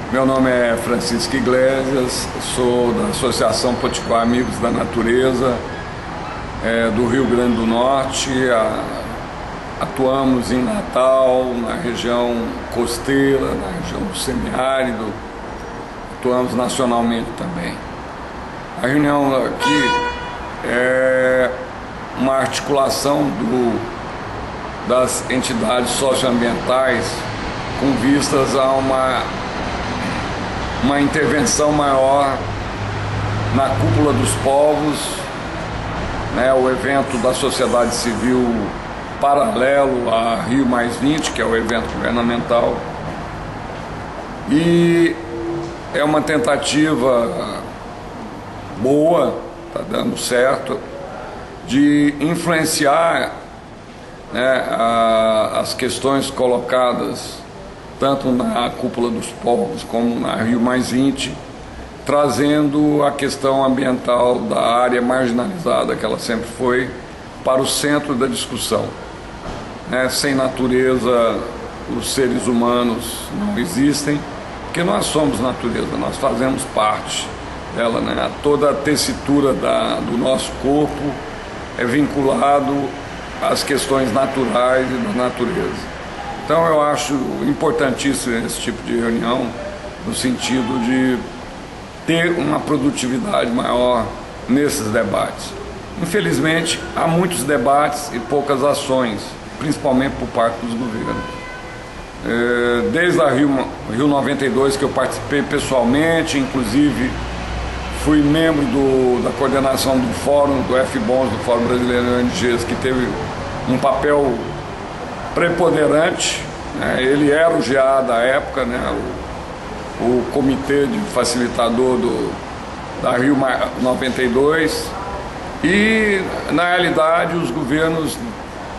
Meu nome é Francisco Iglesias, sou da Associação Potiguar Amigos da Natureza, do Rio Grande do Norte. Atuamos em Natal, na região costeira, na região do semiárido, atuamos nacionalmente também. A reunião aqui é uma articulação das entidades socioambientais com vistas a uma intervenção maior na cúpula dos povos, o evento da sociedade civil paralelo a Rio +20, que é o evento governamental, e é uma tentativa boa, está dando certo, de influenciar as questões colocadas tanto na cúpula dos povos como na Rio +20, trazendo a questão ambiental da área marginalizada, que ela sempre foi, para o centro da discussão. Sem natureza, os seres humanos não existem, porque nós somos natureza, nós fazemos parte dela. Toda a tessitura do nosso corpo é vinculado às questões naturais e da natureza. Então eu acho importantíssimo esse tipo de reunião, no sentido de ter uma produtividade maior nesses debates. Infelizmente, há muitos debates e poucas ações, principalmente por parte dos governos. Desde a Rio 92, que eu participei pessoalmente, inclusive fui membro da coordenação do Fórum, do FBONS, do Fórum Brasileiro de ONGs, que teve um papel preponderante. Ele era o GA da época, o comitê de facilitador da Rio 92, e na realidade os governos,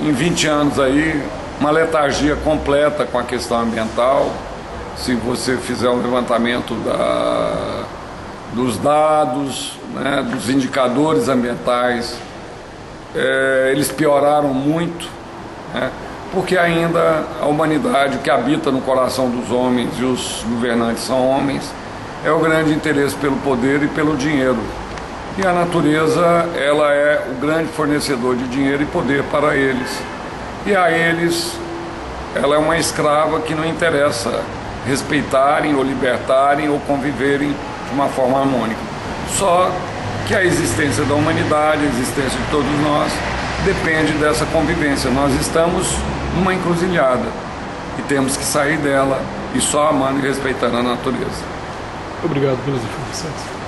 em 20 anos aí, uma letargia completa com a questão ambiental. Se você fizer um levantamento dos dados, dos indicadores ambientais, eles pioraram muito, porque ainda a humanidade, que habita no coração dos homens, e os governantes são homens, é o grande interesse pelo poder e pelo dinheiro. E a natureza, ela é o grande fornecedor de dinheiro e poder para eles. E a eles, ela é uma escrava que não interessa respeitarem ou libertarem ou conviverem de uma forma harmônica. Só que a existência da humanidade, a existência de todos nós, depende dessa convivência. Nós estamos numa encruzilhada e temos que sair dela, e só amando e respeitando a natureza. Obrigado pelas informações.